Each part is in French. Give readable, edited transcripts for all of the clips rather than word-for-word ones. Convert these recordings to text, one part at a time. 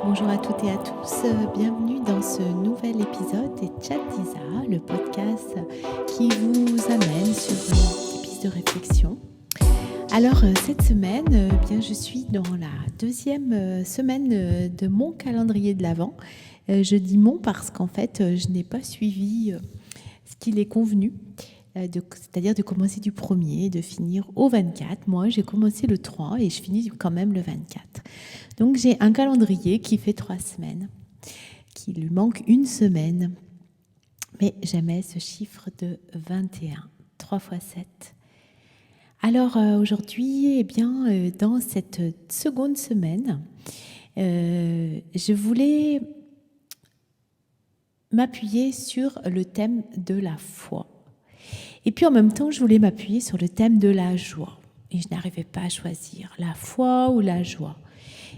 Bonjour à toutes et à tous, bienvenue dans ce nouvel épisode des Chats d'Isa, le podcast qui vous amène sur des pistes de réflexion. Alors cette semaine, bien, je suis dans la deuxième semaine de mon calendrier de l'Avent. Je dis mon parce qu'en fait, je n'ai pas suivi ce qu'il est convenu, c'est-à-dire de commencer du 1er et de finir au 24. Moi, j'ai commencé le 3 et je finis quand même le 24. Donc j'ai un calendrier qui fait 3 semaines, qui lui manque une semaine. Mais j'aimais ce chiffre de 21, 3 fois 7. Alors aujourd'hui, dans cette seconde semaine, je voulais m'appuyer sur le thème de la foi. Et puis en même temps, je voulais m'appuyer sur le thème de la joie. Et je n'arrivais pas à choisir la foi ou la joie.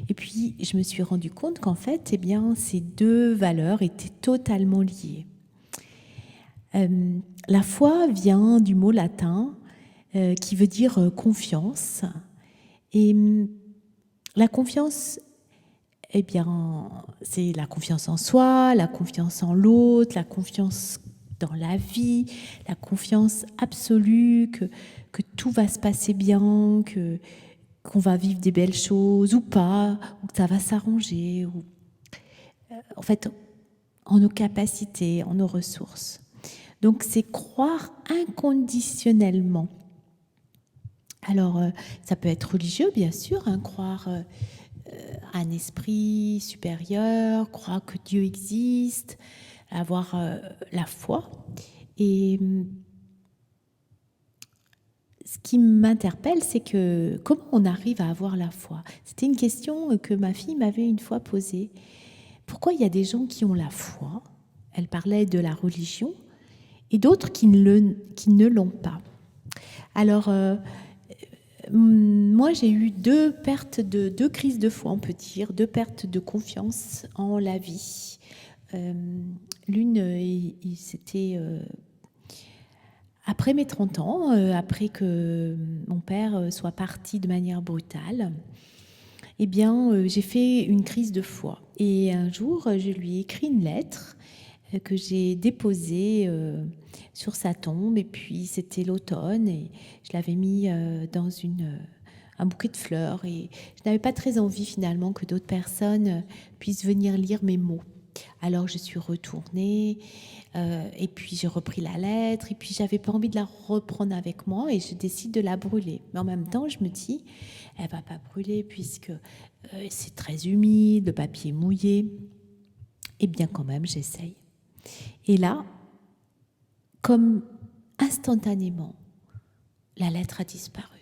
Et puis, je me suis rendu compte qu'en fait, ces deux valeurs étaient totalement liées. La foi vient du mot latin qui veut dire confiance. Et la confiance, c'est la confiance en soi, la confiance en l'autre, la confiance dans la vie, la confiance absolue que tout va se passer bien, qu'on va vivre des belles choses ou pas, ou que ça va s'arranger, ou en fait, en nos capacités, en nos ressources. Donc, c'est croire inconditionnellement. Alors, ça peut être religieux, bien sûr, croire à un esprit supérieur, croire que Dieu existe, avoir la foi. Et ce qui m'interpelle, c'est que comment on arrive à avoir la foi ? C'était une question que ma fille m'avait une fois posée. Pourquoi il y a des gens qui ont la foi ? Elle parlait de la religion, et d'autres qui ne l'ont pas. Alors, moi, j'ai eu deux crises de foi, on peut dire, deux pertes de confiance en la vie. L'une, c'était après mes 30 ans, après que mon père soit parti de manière brutale. J'ai fait une crise de foi. Et un jour, je lui ai écrit une lettre que j'ai déposée sur sa tombe. Et puis, c'était l'automne et je l'avais mis dans un bouquet de fleurs. Et je n'avais pas très envie, finalement, que d'autres personnes puissent venir lire mes mots. Alors, je suis retournée et puis j'ai repris la lettre. Et puis, j'avais pas envie de la reprendre avec moi et je décide de la brûler. Mais en même temps, je me dis, elle va pas brûler puisque c'est très humide, le papier est mouillé. Et bien quand même, j'essaye. Et là, comme instantanément, la lettre a disparu.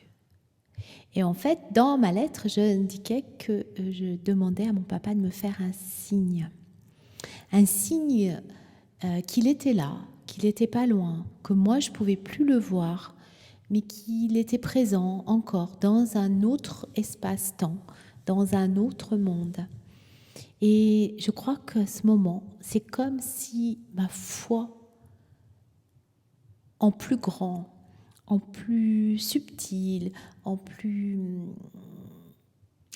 Et en fait, dans ma lettre, je indiquais que je demandais à mon papa de me faire un signe. Un signe qu'il était là, qu'il n'était pas loin, que moi, je ne pouvais plus le voir, mais qu'il était présent encore dans un autre espace-temps, dans un autre monde. Et je crois qu'à ce moment, c'est comme si ma foi, en plus grand, en plus subtil, en plus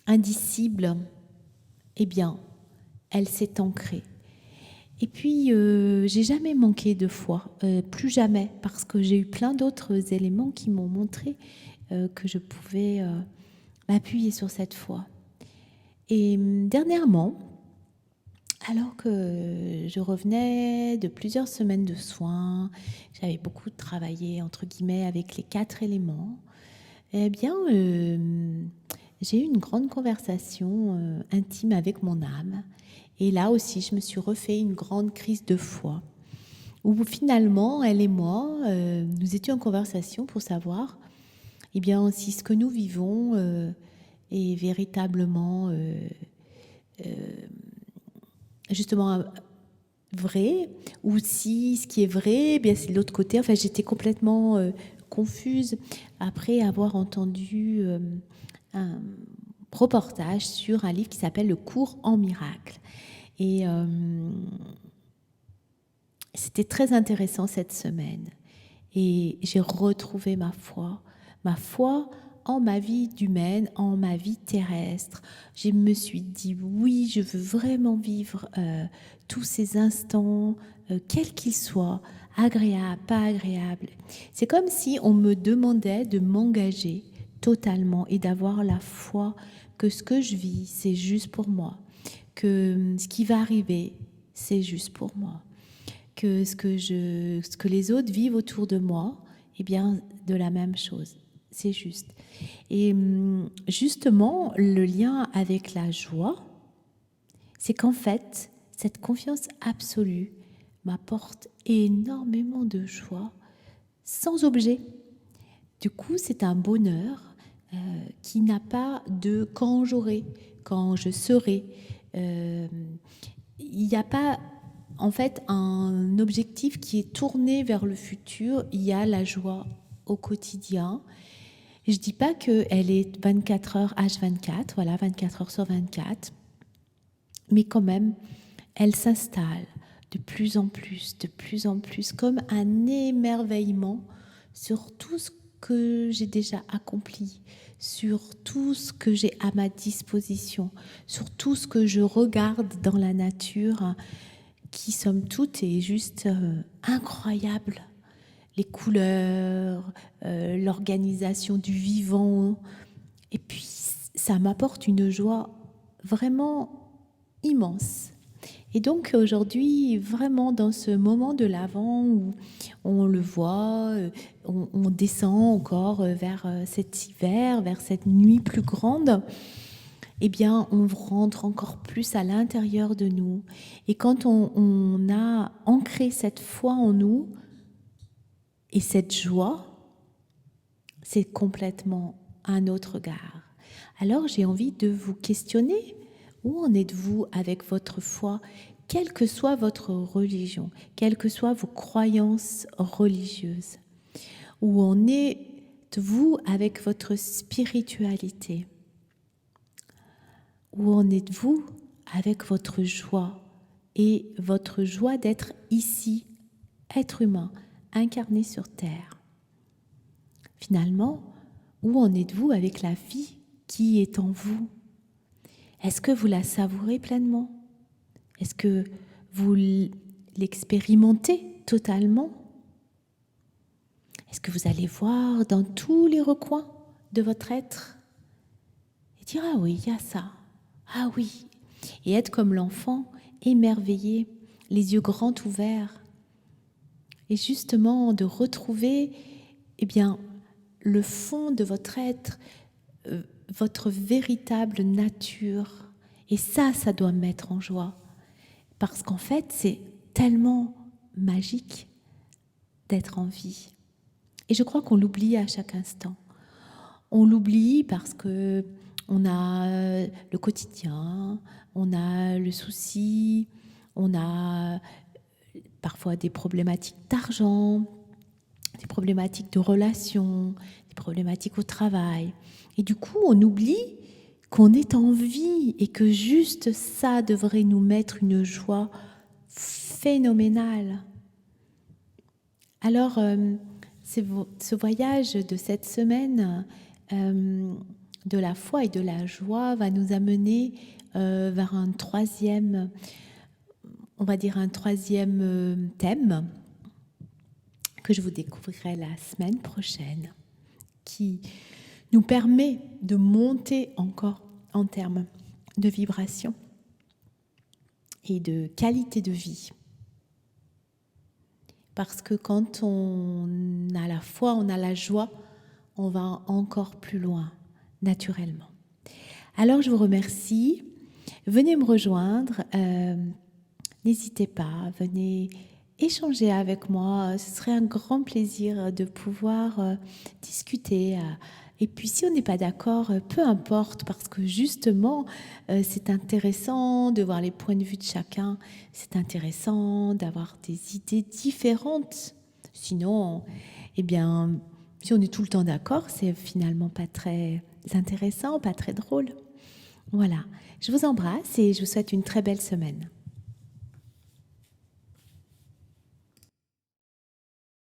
indicible, elle s'est ancrée. Et puis, j'ai jamais manqué de foi, plus jamais, parce que j'ai eu plein d'autres éléments qui m'ont montré que je pouvais m'appuyer sur cette foi. Et dernièrement, alors que je revenais de plusieurs semaines de soins, j'avais beaucoup travaillé, entre guillemets, avec les 4 éléments, j'ai eu une grande conversation intime avec mon âme. Et là aussi, je me suis refait une grande crise de foi, où finalement, elle et moi, nous étions en conversation pour savoir si ce que nous vivons est véritablement justement vrai, ou si ce qui est vrai, c'est de l'autre côté. Enfin, j'étais complètement confuse après avoir entendu un reportage sur un livre qui s'appelle Le cours en miracle. Et c'était très intéressant cette semaine. Et j'ai retrouvé ma foi en ma vie d'humaine, en ma vie terrestre. Je me suis dit oui, je veux vraiment vivre tous ces instants, quels qu'ils soient, agréables, pas agréables. C'est comme si on me demandait de m'engager totalement et d'avoir la foi que ce que je vis, c'est juste pour moi, que ce qui va arriver, c'est juste pour moi, que ce que les autres vivent autour de moi, eh bien, de la même chose. C'est juste. Et justement, le lien avec la joie, c'est qu'en fait, cette confiance absolue m'apporte énormément de joie, sans objet. Du coup, c'est un bonheur qui n'a pas de quand j'aurai, quand je serai. Il n'y a pas, en fait, un objectif qui est tourné vers le futur. Il y a la joie au quotidien. Je ne dis pas qu'elle est 24 heures H24, voilà, 24 heures sur 24, mais quand même, elle s'installe de plus en plus, comme un émerveillement sur tout ce que j'ai déjà accompli, sur tout ce que j'ai à ma disposition, sur tout ce que je regarde dans la nature, qui somme toute est juste incroyable. Les couleurs, l'organisation du vivant. Et puis, ça m'apporte une joie vraiment immense. Et donc aujourd'hui, vraiment dans ce moment de l'Avent où on le voit, on descend encore vers cet hiver, vers cette nuit plus grande, eh bien on rentre encore plus à l'intérieur de nous. Et quand on a ancré cette foi en nous et cette joie, c'est complètement un autre regard. Alors j'ai envie de vous questionner. Où en êtes-vous avec votre foi, quelle que soit votre religion, quelles que soient vos croyances religieuses? Où en êtes-vous avec votre spiritualité? Où en êtes-vous avec votre joie et votre joie d'être ici, être humain, incarné sur Terre? Finalement, où en êtes-vous avec la vie qui est en vous? Est-ce que vous la savourez pleinement? Est-ce que vous l'expérimentez totalement? Est-ce que vous allez voir dans tous les recoins de votre être et dire « Ah oui, il y a ça. Ah oui !» Et être comme l'enfant, émerveillé, les yeux grands ouverts. Et justement de retrouver eh bien, le fond de votre être, votre véritable nature. Et ça doit me mettre en joie. Parce qu'en fait, c'est tellement magique d'être en vie. Et je crois qu'on l'oublie à chaque instant. On l'oublie parce que on a le quotidien, on a le souci, on a parfois des problématiques d'argent, des problématiques de relations, des problématiques au travail. Et du coup, on oublie qu'on est en vie et que juste ça devrait nous mettre une joie phénoménale. Alors, ce voyage de cette semaine de la foi et de la joie va nous amener vers un troisième, on va dire un troisième thème que je vous découvrirai la semaine prochaine, qui nous permet de monter encore en termes de vibration et de qualité de vie. Parce que quand on a la foi, on a la joie, on va encore plus loin, naturellement. Alors je vous remercie. Venez me rejoindre. N'hésitez pas, venez échanger avec moi. Ce serait un grand plaisir de pouvoir discuter. Et puis si on n'est pas d'accord, peu importe, parce que justement, c'est intéressant de voir les points de vue de chacun. C'est intéressant d'avoir des idées différentes. Sinon, eh bien, si on est tout le temps d'accord, c'est finalement pas très intéressant, pas très drôle. Voilà, je vous embrasse et je vous souhaite une très belle semaine.